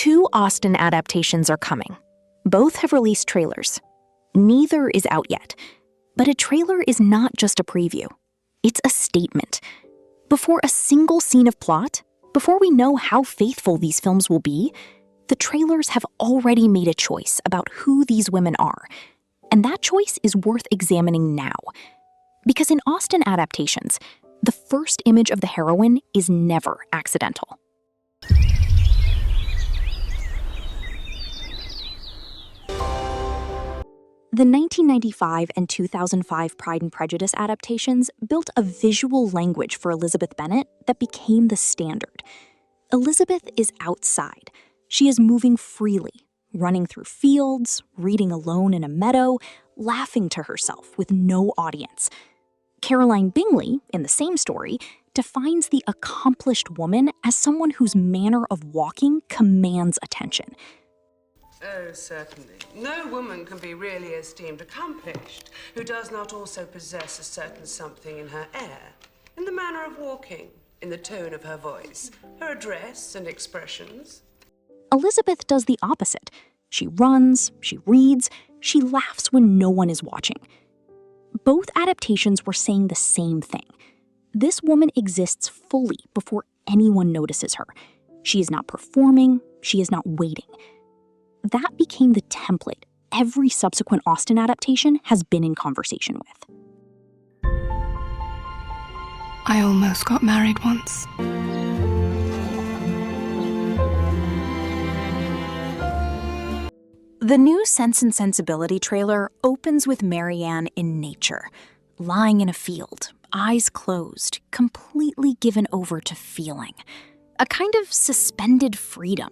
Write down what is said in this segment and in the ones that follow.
Two Austen adaptations are coming. Both have released trailers. Neither is out yet. But a trailer is not just a preview. It's a statement. Before a single scene of plot, before we know how faithful these films will be, the trailers have already made a choice about who these women are. And that choice is worth examining now. Because in Austen adaptations, the first image of the heroine is never accidental. The 1995 and 2005 Pride and Prejudice adaptations built a visual language for Elizabeth Bennet that became the standard. Elizabeth is outside. She is moving freely, running through fields, reading alone in a meadow, laughing to herself with no audience. Caroline Bingley, in the same story, defines the accomplished woman as someone whose manner of walking commands attention. Oh, certainly. No woman can be really esteemed accomplished who does not also possess a certain something in her air, in the manner of walking, in the tone of her voice, her address and expressions. Elizabeth does the opposite. She runs, she reads, she laughs when no one is watching. Both adaptations were saying the same thing. This woman exists fully before anyone notices her. She is not performing, she is not waiting. That became the template every subsequent Austen adaptation has been in conversation with. I almost got married once. The new Sense and Sensibility trailer opens with Marianne in nature, lying in a field, eyes closed, completely given over to feeling. A kind of suspended freedom,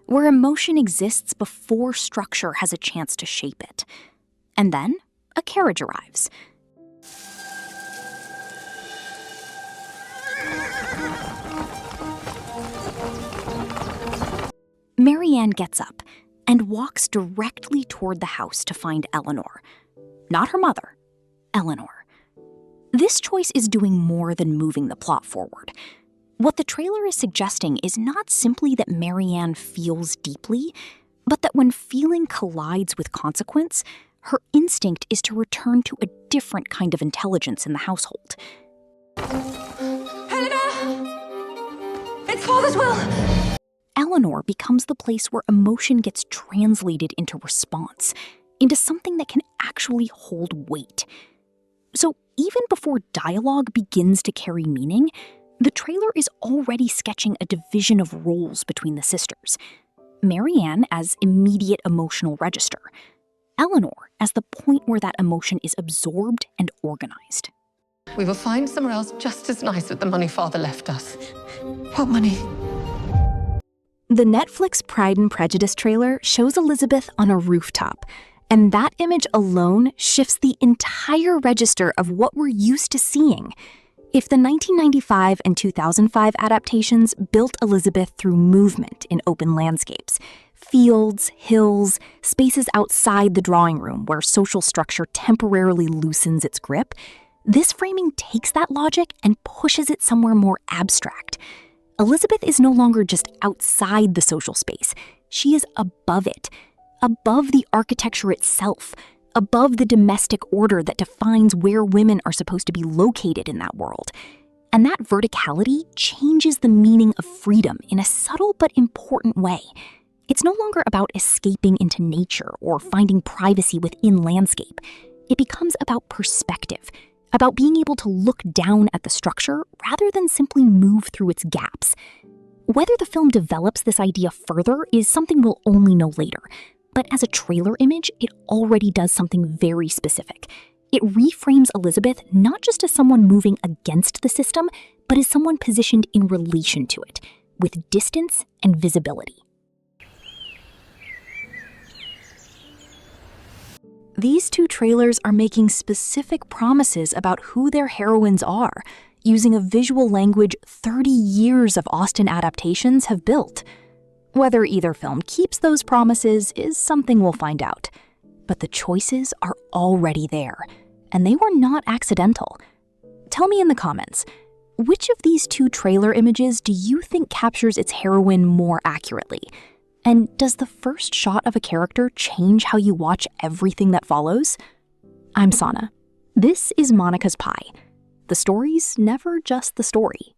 where emotion exists before structure has a chance to shape it. And then, a carriage arrives. Marianne gets up and walks directly toward the house to find Elinor. Not her mother, Elinor. This choice is doing more than moving the plot forward. What the trailer is suggesting is not simply that Marianne feels deeply, but that when feeling collides with consequence, her instinct is to return to a different kind of intelligence in the household. Helena! It's Father's will! Elinor becomes the place where emotion gets translated into response, into something that can actually hold weight. So even before dialogue begins to carry meaning, the trailer is already sketching a division of roles between the sisters. Marianne as immediate emotional register. Elinor as the point where that emotion is absorbed and organized. We will find somewhere else just as nice with the money Father left us. What money? The Netflix Pride and Prejudice trailer shows Elizabeth on a rooftop, and that image alone shifts the entire register of what we're used to seeing. If the 1995 and 2005 adaptations built Elizabeth through movement in open landscapes, fields, hills, spaces outside the drawing room where social structure temporarily loosens its grip, this framing takes that logic and pushes it somewhere more abstract. Elizabeth is no longer just outside the social space. She is above it, above the architecture itself, above the domestic order that defines where women are supposed to be located in that world. And that verticality changes the meaning of freedom in a subtle but important way. It's no longer about escaping into nature or finding privacy within landscape. It becomes about perspective, about being able to look down at the structure rather than simply move through its gaps. Whether the film develops this idea further is something we'll only know later. But as a trailer image, it already does something very specific. It reframes Elizabeth not just as someone moving against the system, but as someone positioned in relation to it, with distance and visibility. These two trailers are making specific promises about who their heroines are, using a visual language 30 years of Austen adaptations have built. Whether either film keeps those promises is something we'll find out. But the choices are already there, and they were not accidental. Tell me in the comments, which of these two trailer images do you think captures its heroine more accurately? And does the first shot of a character change how you watch everything that follows? I'm Sana. This is Monica's Pie. The story's never just the story.